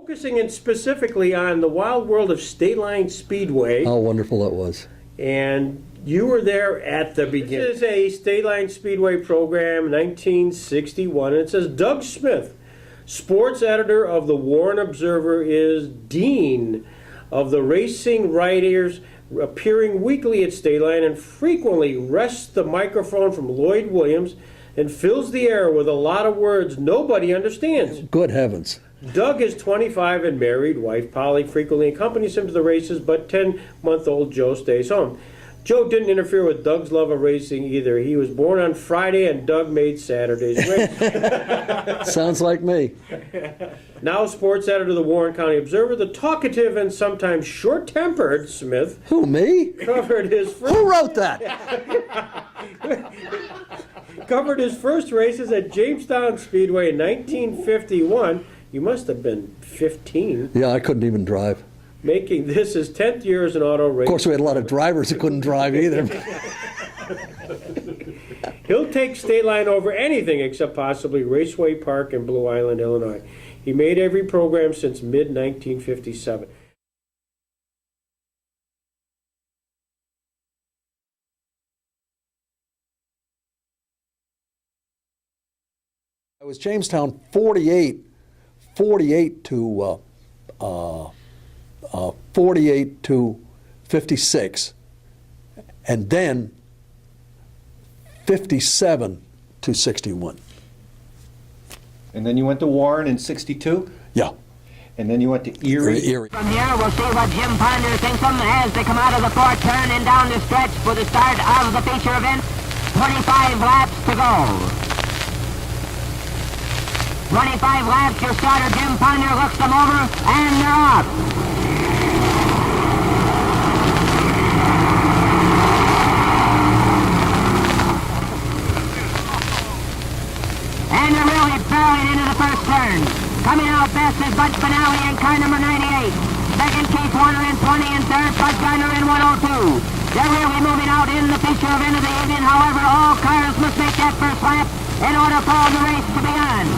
Focusing in specifically on the wild world of Stateline Speedway. How wonderful it was. And you were there at the beginning. This is a Stateline Speedway program, 1961. And it says, Doug Smith, sports editor of the Warren Observer, is dean of the racing writers, appearing weekly at Stateline, and frequently wrests the microphone from Lloyd Williams and fills the air with a lot of words nobody understands. Good heavens. Doug is 25 and married. Wife Polly frequently accompanies him to the races, but 10-month-old Joe stays home. Joe didn't interfere with Doug's love of racing either. He was born on Friday, and Doug made Saturday's race. Sounds like me. Now sports editor of the Warren County Observer, the talkative and sometimes short-tempered Smith. Who, me? Covered his first... Who wrote that? Covered his first races at Jamestown Speedway in 1951. You must have been 15. Yeah, I couldn't even drive. Making this his 10th year as an auto racer. Of course, we had a lot of drivers that couldn't drive either. He'll take Stateline over anything except possibly Raceway Park in Blue Island, Illinois. He made every program since mid-1957. I was Jamestown 48 to 48 to 56, and then 57 to 61. And then you went to Warren in 62? Yeah. And then you went to Erie? From here, we'll see what Jim Ponder thinks of them as they come out of the fourth turn and down the stretch for the start of the feature event. 25 laps to go. 25 laps, your starter Jim Ponder looks them over, and they're off. And they're really barreling into the first turn. Coming out best is Bud Spinelli in car number 98. Second, Keith Warner in 20, and third, Bud Gardner in 102. They're really moving out in the feature event of the evening. However, all cars must make that first lap in order for the race to be on.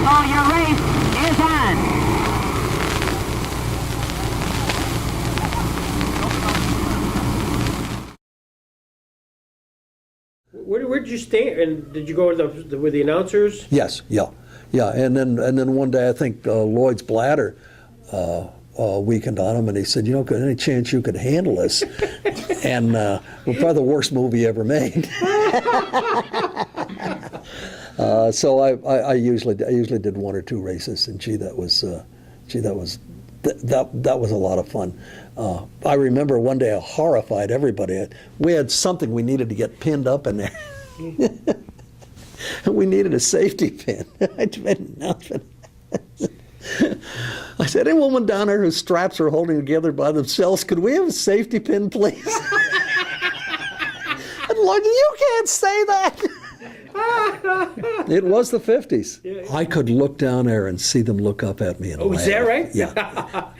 So your race is on. Where did you stay? And did you go with the announcers? Yes, yeah. And then one day I think Lloyd's bladder weakened on him, and he said, "You know, any chance you could handle this?" And well, probably the worst movie ever made. So I usually did one or two races, and that was a lot of fun. I remember one day I horrified everybody. We had something we needed to get pinned up in there. We needed a safety pin. I made an announcement. I said, "Any woman down there whose straps are holding together by themselves, could we have a safety pin, please?" And Lord, you can't say that. It was the 50s. Yeah. I could look down there and see them look up at me and laugh. Is that right? Yeah.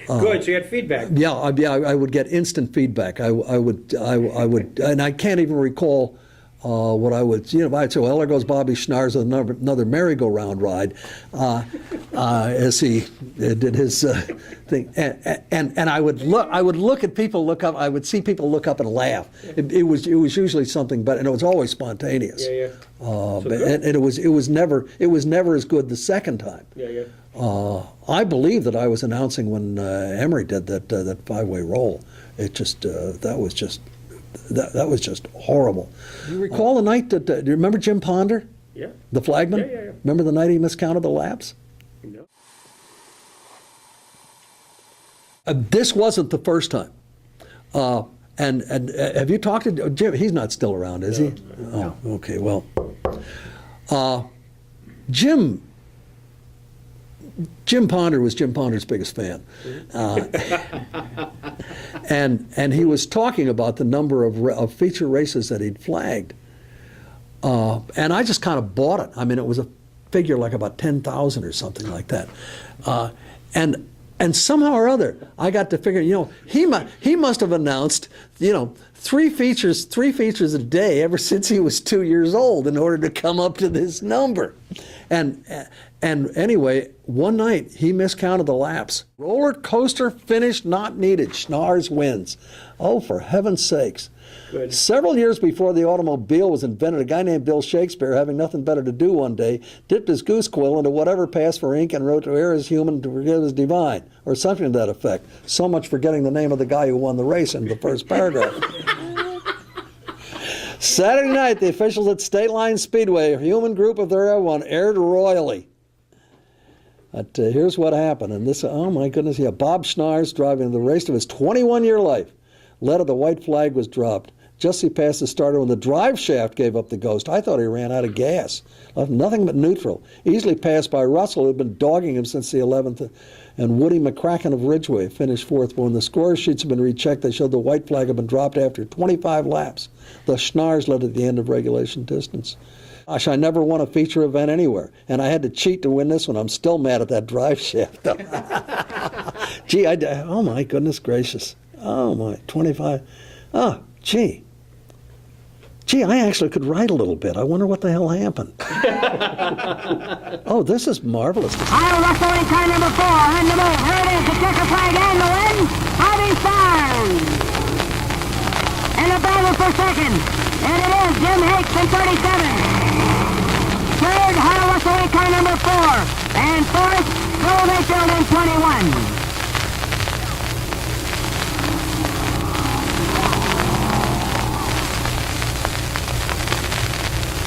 Good. So you had feedback. Yeah, I would get instant feedback. I would, and I can't even recall what I would. I'd say, "Well, there goes Bobby Schnarrs with another merry-go-round ride," as he did his thing. And I would look at people look up. I would see people look up and laugh. It was usually something, and it was always spontaneous. Yeah. And it was never as good the second time. Yeah. I believe that I was announcing when Emery did that five-way roll. It just that was just horrible. Do you recall the night that? Do you remember Jim Ponder? Yeah. The flagman. Yeah. Remember the night he miscounted the laps? No. This wasn't the first time. And have you talked to Jim? He's not still around, is he? No. Oh, okay. Well, Jim Ponder was Jim Ponder's biggest fan, and he was talking about the number of feature races that he'd flagged, and I just kind of bought it. I mean, it was a figure like about 10,000 or something like that, and somehow or other, I got to figure, he must have announced, three features a day ever since he was 2 years old in order to come up to this number. And anyway, one night he miscounted the laps. Roller coaster finish not needed. Schnars wins. Oh, for heaven's sakes. Good. Several years before the automobile was invented, a guy named Bill Shakespeare, having nothing better to do one day, dipped his goose quill into whatever passed for ink and wrote, "To err is human, to forgive is divine," or something to that effect. So much for getting the name of the guy who won the race in the first paragraph. Saturday night, the officials at Stateline Speedway, a human group of their one, aired royally. But here's what happened. And this, oh my goodness, yeah, Bob Schnars, driving the race of his 21-year life, led of the white flag was dropped. Just as he passed the starter when the drive shaft gave up the ghost. I thought he ran out of gas. Left nothing but neutral. Easily passed by Russell, who had been dogging him since the 11th, and Woody McCracken of Ridgeway finished fourth. But when the score sheets had been rechecked, they showed the white flag had been dropped after 25 laps. The Schnars led at the end of regulation distance. Gosh, I never won a feature event anywhere, and I had to cheat to win this one. I'm still mad at that drive shaft. Gee, oh my goodness gracious. Oh my, 25. Oh, gee, I actually could write a little bit. I wonder what the hell happened. Oh, this is marvelous. Kyle Russell in car number 4 on the move. Here it is, the checker flag and the win. Bobby Stars. And a battle for second. And it is Jim Hakes in 37. Third, Kyle Russell in car number 4. And fourth, Joe Mayfield in 21.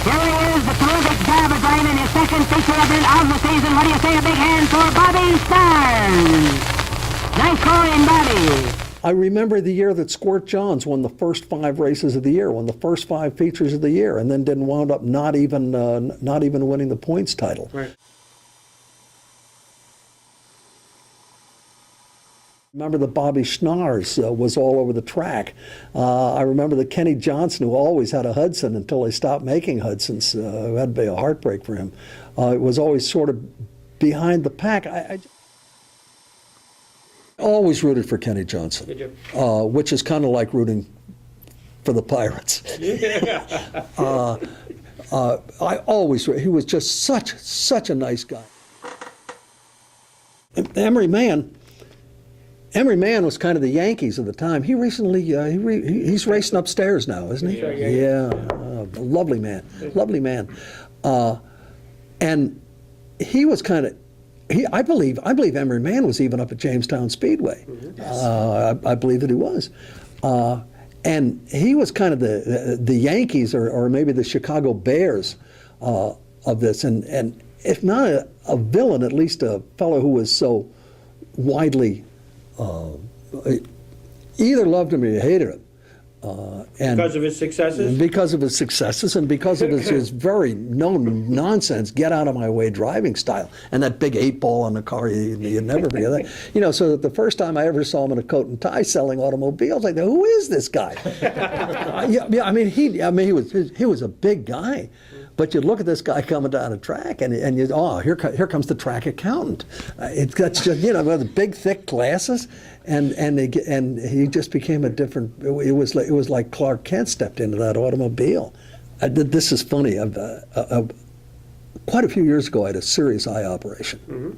Here he is, the terrific job of driving his second feature event of the season. What do you say? A big hand for Bobby Stars. Nice scoring, Bobby. I remember the year that Squirt Johns won the first 5 races of the year, won the first 5 features of the year, and then didn't wound up not even winning the points title. Right. Remember that Bobby Schnars was all over the track. I remember that Kenny Johnson, who always had a Hudson until they stopped making Hudsons, had to be a heartbreak for him. It was always sort of behind the pack. I always rooted for Kenny Johnson, Did you? which is kind of like rooting for the Pirates. I always, he was just such a nice guy. Emery Mann was kind of the Yankees of the time. He recently, he's racing upstairs now, isn't he? Sure, yeah. Lovely man. And he was kind of, I believe Emery Mann was even up at Jamestown Speedway. Mm-hmm. I believe that he was. And he was kind of the Yankees or maybe the Chicago Bears of this. And if not a villain, at least a fellow who was so widely either loved him or you hated him. And Because of his successes? because of his successes and because of his very no-nonsense, get-out-of-my-way driving style. And that big 8-ball on the car, you never forget that. You know, so that the first time I ever saw him in a coat and tie selling automobiles, I thought, who is this guy? He was a big guy. But you look at this guy coming down a track, and here comes the track accountant. That's just with the big thick glasses, and he just became a different. It was like Clark Kent stepped into that automobile. This is funny. Quite a few years ago, I had a serious eye operation,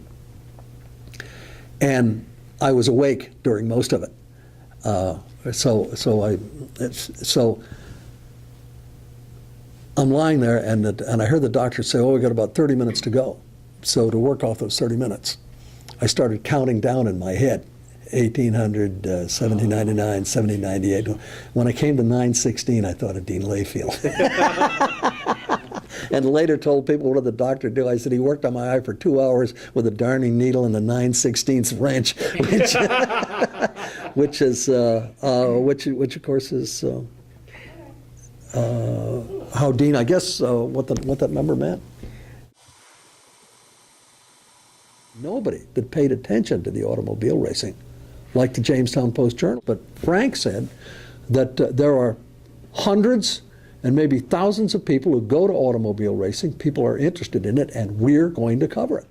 and I was awake during most of it. So I'm lying there, and I heard the doctor say, we got about 30 minutes to go. So to work off those 30 minutes, I started counting down in my head, 1800, 1799, 1798. When I came to 916, I thought of Dean Layfield. And later told people, what did the doctor do? I said, he worked on my eye for 2 hours with a darning needle and a 9/16 wrench, which of course is... how Dean, I guess, what that number meant. Nobody that paid attention to the automobile racing, like the Jamestown Post-Journal. But Frank said that there are hundreds and maybe thousands of people who go to automobile racing. People are interested in it, and we're going to cover it.